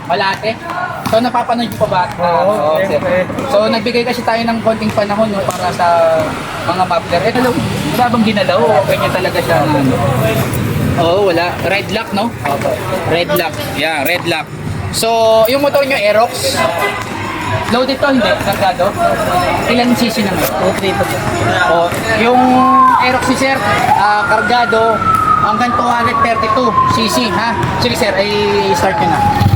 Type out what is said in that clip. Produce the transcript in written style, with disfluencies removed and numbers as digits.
Malate. So napapanood niyo pa ba? Oo, sir. siyempre. So nagbigay kasi tayo ng konting panahon no, para sa mga muffler. Eh, alam, wala bang ginalaw o ganyan talaga siya? Oo, wala. Red lock, no? Red lock. Yeah, red lock. So, yung motor nyo, Aerox. Loaded to, hindi? Kargado? Ilan cc naman? 230. O, yung Aerox si sir, kargado, hanggang 232 cc, ha? Sige sir, ay start nyo na.